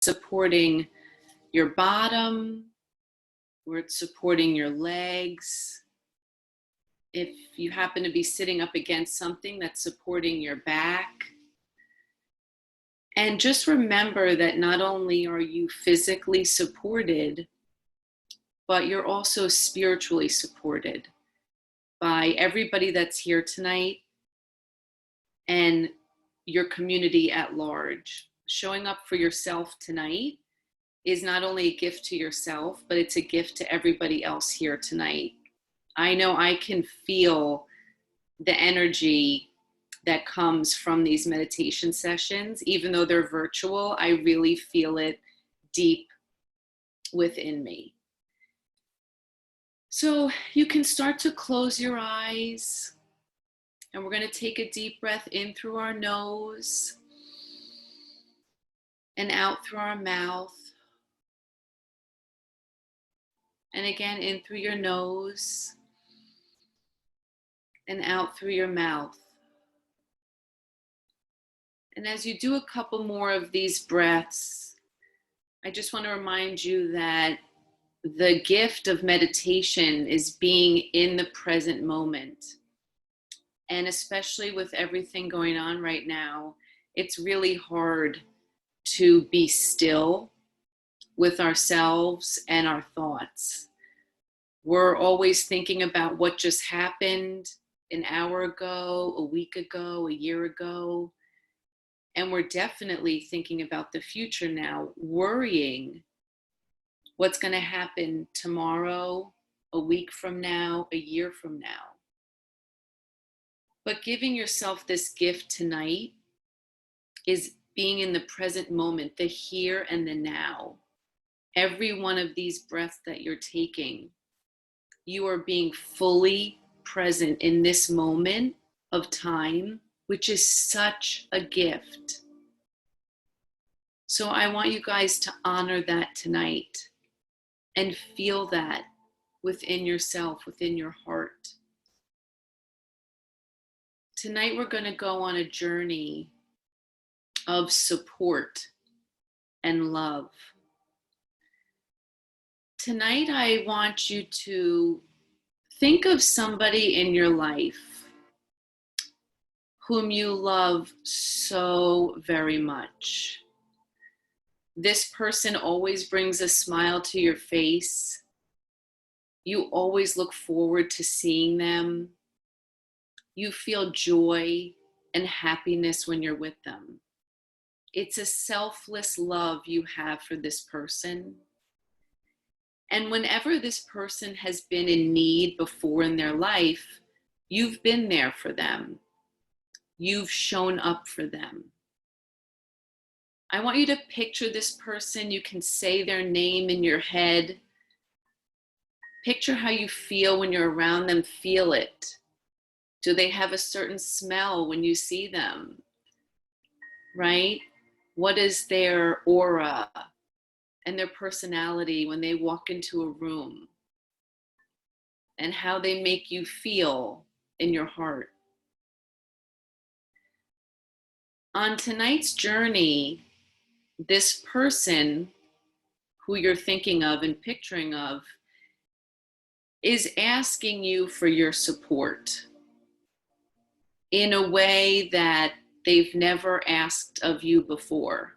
supporting your bottom, where it's supporting your legs. If you happen to be sitting up against something, that's supporting your back. And just remember that not only are you physically supported, but you're also spiritually supported by everybody that's here tonight and your community at large. Showing up for yourself tonight is not only a gift to yourself, but it's a gift to everybody else here tonight. I know I can feel the energy that comes from these meditation sessions. Even though they're virtual, I really feel it deep within me. So you can start to close your eyes, and we're going to take a deep breath in through our nose and out through our mouth. And again, in through your nose and out through your mouth. And as you do a couple more of these breaths, I just want to remind you that the gift of meditation is being in the present moment. And especially with everything going on right now, it's really hard to be still with ourselves and our thoughts. We're always thinking about what just happened an hour ago, a week ago, a year ago. And we're definitely thinking about the future now, worrying what's going to happen tomorrow, a week from now, a year from now. But giving yourself this gift tonight is being in the present moment, the here and the now. Every one of these breaths that you're taking, you are being fully present in this moment of time, which is such a gift. So I want you guys to honor that tonight and feel that within yourself, within your heart. Tonight we're going to go on a journey of support and love. Tonight I want you to think of somebody in your life whom you love so very much. This person always brings a smile to your face. You always look forward to seeing them. You feel joy and happiness when you're with them. It's a selfless love you have for this person. And whenever this person has been in need before in their life, you've been there for them. You've shown up for them. I want you to picture this person. You can say their name in your head. Picture how you feel when you're around them. Feel it. Do they have a certain smell when you see them? Right? What is their aura and their personality when they walk into a room? And how they make you feel in your heart. On tonight's journey, this person who you're thinking of and picturing of is asking you for your support in a way that they've never asked of you before.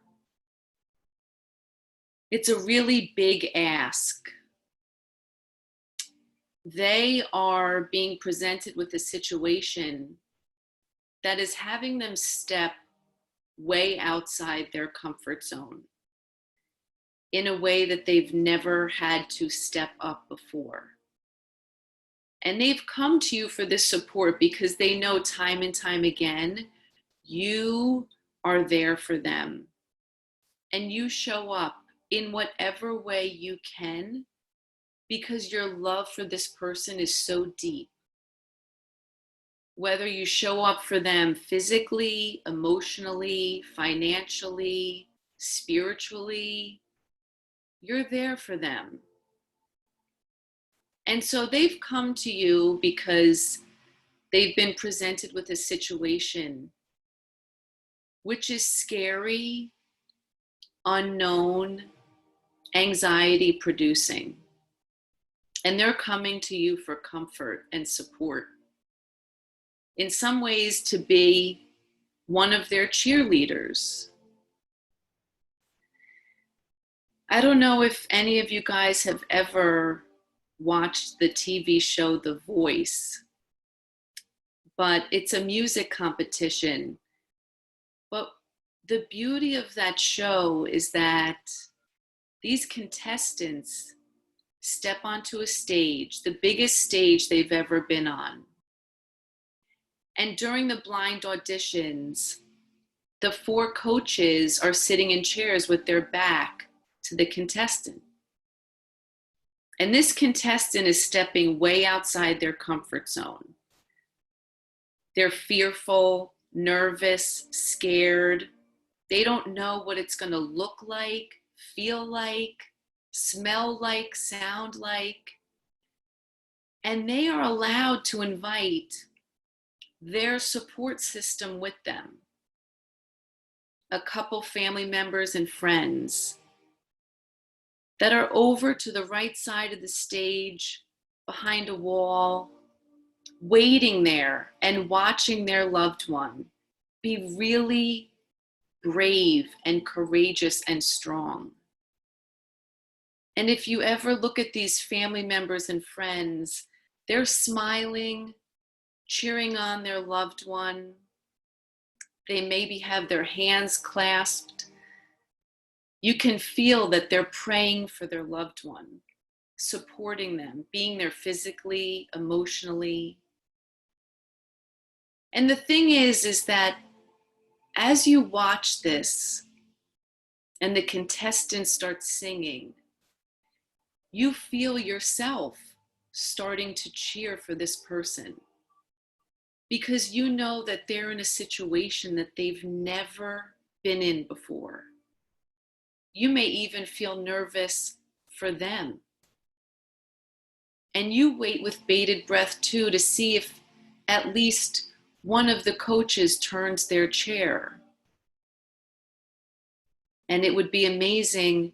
It's a really big ask. They are being presented with a situation that is having them step way outside their comfort zone in a way that they've never had to step up before. And they've come to you for this support because they know time and time again, you are there for them. And you show up in whatever way you can because your love for this person is so deep. Whether you show up for them physically, emotionally, financially, spiritually, you're there for them. And so they've come to you because they've been presented with a situation which is scary, unknown, anxiety producing. And they're coming to you for comfort and support. In some ways, to be one of their cheerleaders. I don't know if any of you guys have ever watched the TV show The Voice, but it's a music competition. But the beauty of that show is that these contestants step onto a stage, the biggest stage they've ever been on. And during the blind auditions, the 4 coaches are sitting in chairs with their back to the contestant. And this contestant is stepping way outside their comfort zone. They're fearful, nervous, scared. They don't know what it's going to look like, feel like, smell like, sound like. And they are allowed to invite their support system with them. A couple family members and friends that are over to the right side of the stage, behind a wall, waiting there and watching their loved one be really brave and courageous and strong. And if you ever look at these family members and friends, they're smiling, cheering on their loved one. They maybe have their hands clasped. You can feel that they're praying for their loved one, supporting them, being there physically, emotionally. And the thing is that as you watch this and the contestants start singing, you feel yourself starting to cheer for this person because you know that they're in a situation that they've never been in before. You may even feel nervous for them. And you wait with bated breath too to see if at least one of the coaches turns their chair. And it would be amazing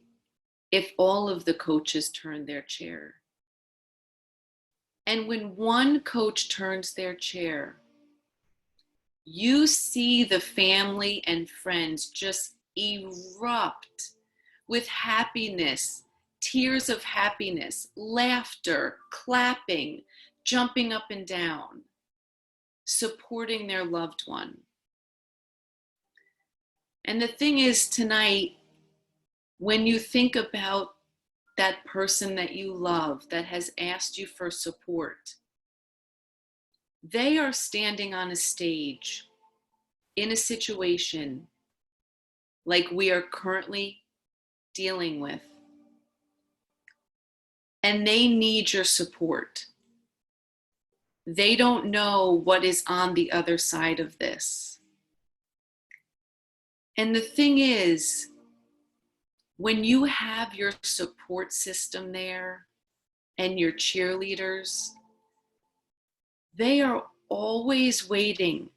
if all of the coaches turned their chair. And when one coach turns their chair, you see the family and friends just erupt with happiness, tears of happiness, laughter, clapping, jumping up and down, supporting their loved one. And the thing is, tonight, when you think about that person that you love that has asked you for support, they are standing on a stage in a situation like we are currently dealing with, and they need your support. They don't know what is on the other side of this. And the thing is, when you have your support system there and your cheerleaders, they are always waiting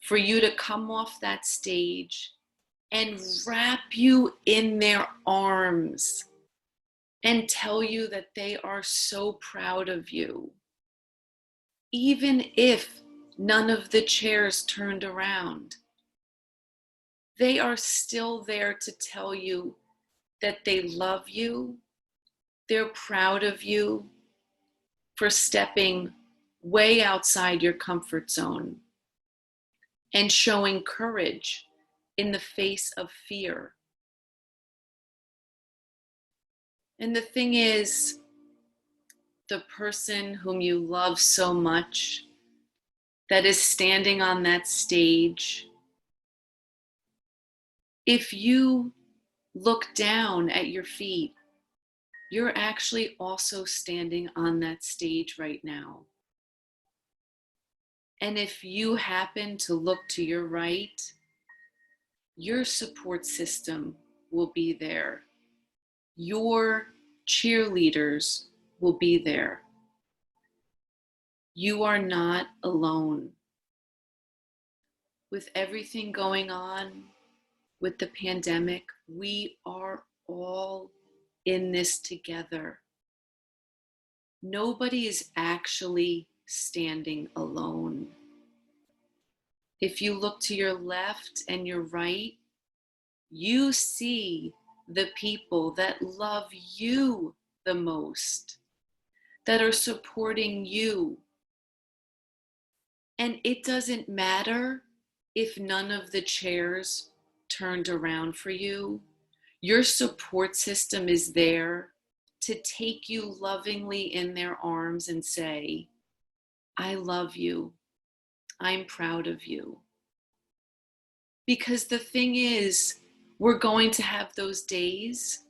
for you to come off that stage and wrap you in their arms and tell you that they are so proud of you. Even if none of the chairs turned around, they are still there to tell you that they love you, they're proud of you for stepping way outside your comfort zone and showing courage in the face of fear. And the thing is, the person whom you love so much that is standing on that stage, if you look down at your feet, you're actually also standing on that stage right now. And if you happen to look to your right, your support system will be there. Your cheerleaders will be there. You are not alone. With everything going on, with the pandemic, we are all in this together. Nobody is actually standing alone. If you look to your left and your right, you see the people that love you the most, that are supporting you. And it doesn't matter if none of the chairs turned around for you. Your support system is there to take you lovingly in their arms and say, I love you. I'm proud of you. Because the thing is, we're going to have those days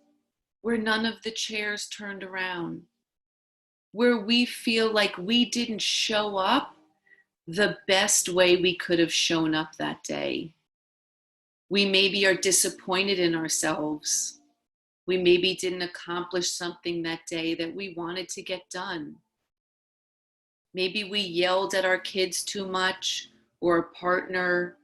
where none of the chairs turned around, where we feel like we didn't show up the best way we could have shown up that day. We maybe are disappointed in ourselves. We maybe didn't accomplish something that day that we wanted to get done. Maybe we yelled at our kids too much, or a partner,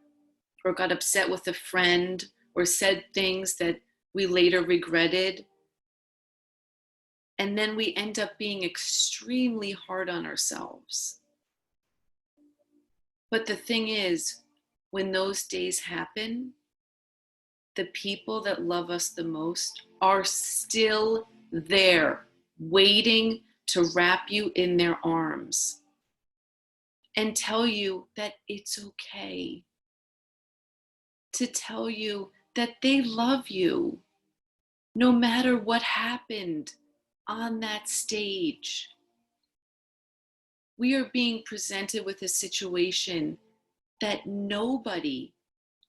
or got upset with a friend, or said things that we later regretted. And then we end up being extremely hard on ourselves. But the thing is, when those days happen, the people that love us the most are still there, waiting to wrap you in their arms and tell you that it's okay, to tell you that they love you no matter what happened on that stage. We are being presented with a situation that nobody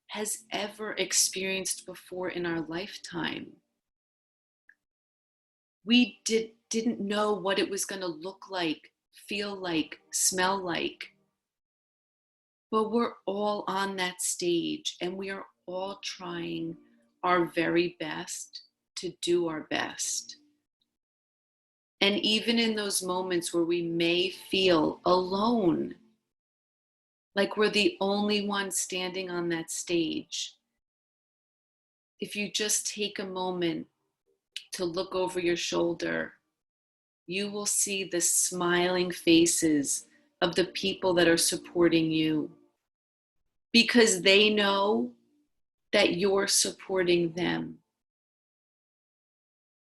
has ever experienced before in our lifetime. We didn't know what it was going to look like, feel like, smell like. But we're all on that stage, and we are all trying our very best to do our best. And even in those moments where we may feel alone, like we're the only one standing on that stage, if you just take a moment to look over your shoulder, you will see the smiling faces of the people that are supporting you, because they know that you're supporting them.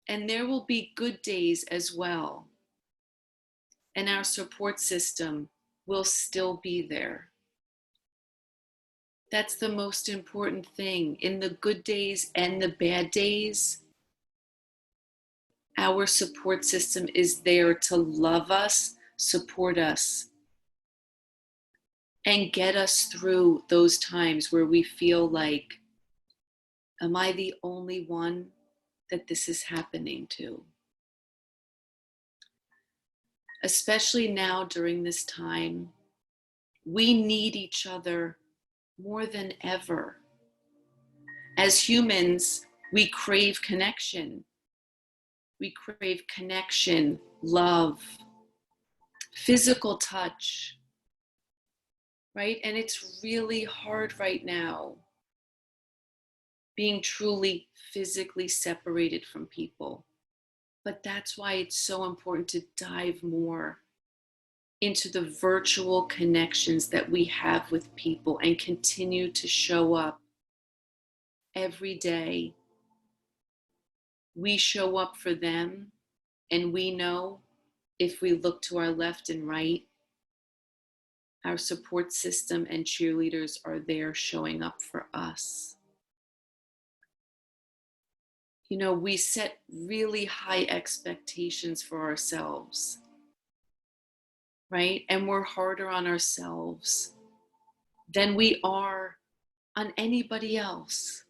And there will be good days as well. And our support system will still be there. That's the most important thing. In the good days and the bad days, our support system is there to love us, support us, and get us through those times where we feel like, am I the only one that this is happening to? Especially now during this time, we need each other more than ever. As humans, we crave connection. We crave connection, love, physical touch, right? And it's really hard right now being truly physically separated from people. But that's why it's so important to dive more into the virtual connections that we have with people and continue to show up every day. We show up for them, and we know if we look to our left and right, our support system and cheerleaders are there showing up for us. You know, we set really high expectations for ourselves, right? And we're harder on ourselves than we are on anybody else.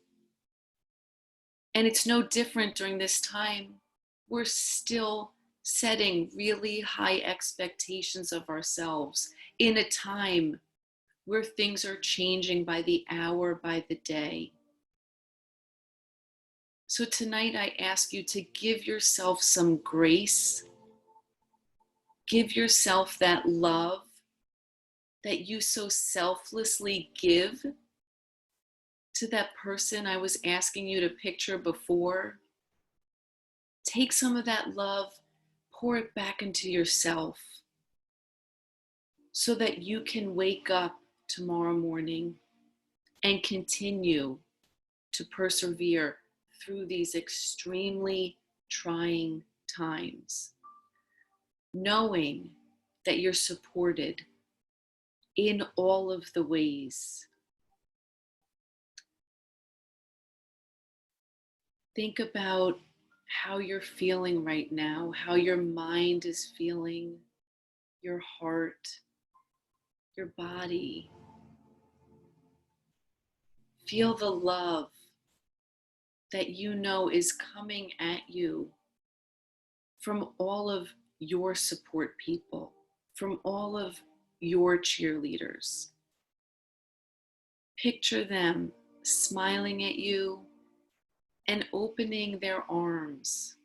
And it's no different during this time. We're still setting really high expectations of ourselves in a time where things are changing by the hour, by the day. So tonight I ask you to give yourself some grace. Give yourself that love that you so selflessly give to that person I was asking you to picture before. Take some of that love, pour it back into yourself so that you can wake up tomorrow morning and continue to persevere through these extremely trying times, knowing that you're supported in all of the ways. Think about how you're feeling right now, how your mind is feeling, your heart, your body. Feel the love that you know is coming at you from all of your support people, from all of your cheerleaders. Picture them smiling at you and opening their arms,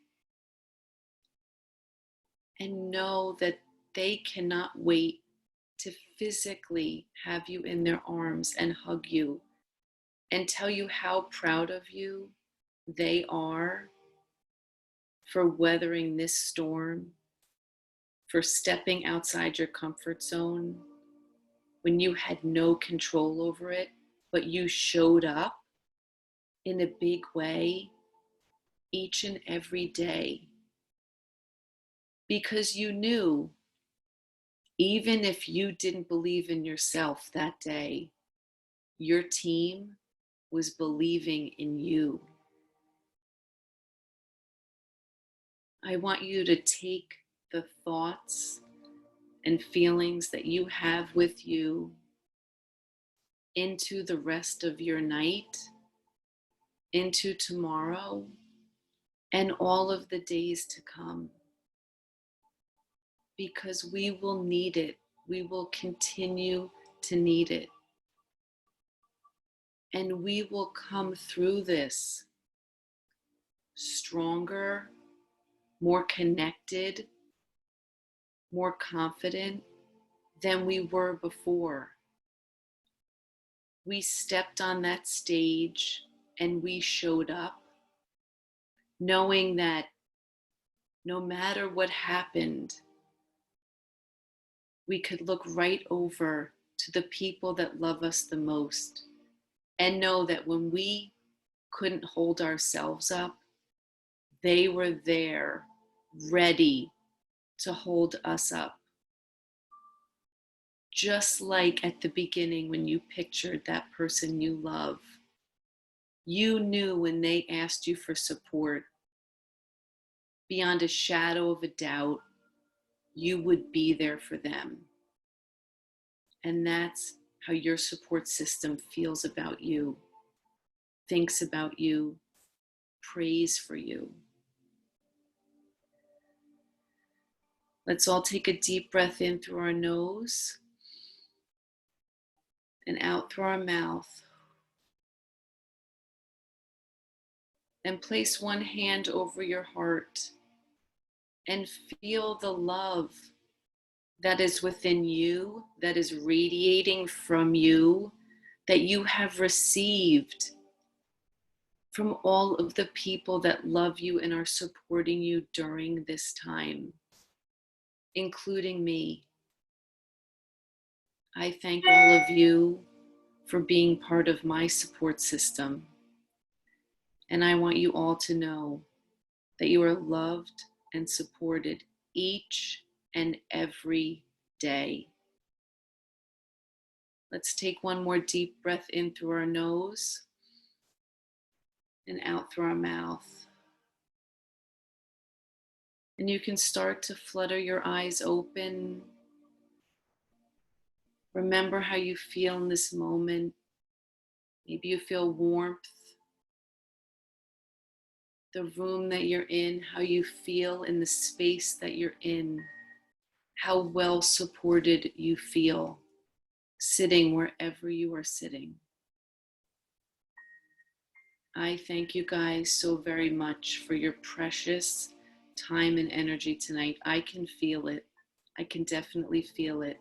and know that they cannot wait to physically have you in their arms and hug you and tell you how proud of you they are for weathering this storm, for stepping outside your comfort zone when you had no control over it, but you showed up in a big way each and every day because you knew, even if you didn't believe in yourself that day, your team was believing in you. I want you to take the thoughts and feelings that you have with you into the rest of your night, into tomorrow, and all of the days to come. Because we will need it. We will continue to need it. And we will come through this stronger, more connected, more confident than we were before. We stepped on that stage and we showed up, knowing that no matter what happened, we could look right over to the people that love us the most and know that when we couldn't hold ourselves up, they were there, ready to hold us up. Just like at the beginning when you pictured that person you love, you knew when they asked you for support, beyond a shadow of a doubt, you would be there for them. And that's how your support system feels about you, thinks about you, prays for you. Let's all take a deep breath in through our nose and out through our mouth. And place one hand over your heart and feel the love that is within you, that is radiating from you, that you have received from all of the people that love you and are supporting you during this time, including me. I thank all of you for being part of my support system. And I want you all to know that you are loved and supported each and every day. Let's take one more deep breath in through our nose and out through our mouth. And you can start to flutter your eyes open. Remember how you feel in this moment. Maybe you feel warmth, the room that you're in, how you feel in the space that you're in, how well supported you feel sitting wherever you are sitting. I thank you guys so very much for your precious time and energy tonight. I can feel it. I can definitely feel it.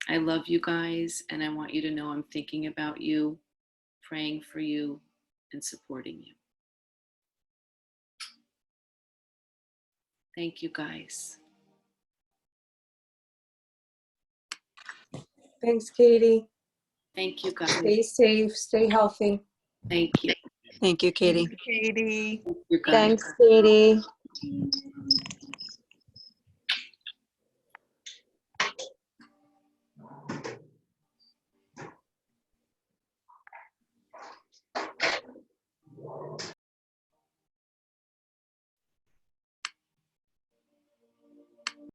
I love you guys, and I want you to know I'm thinking about you praying for you and supporting you. Thank you, guys. Thanks, Katie. Thank you, guys. Stay safe, stay healthy. Thank you. Thank you, Katie. Katie. Thank you, guys. Thanks, Katie.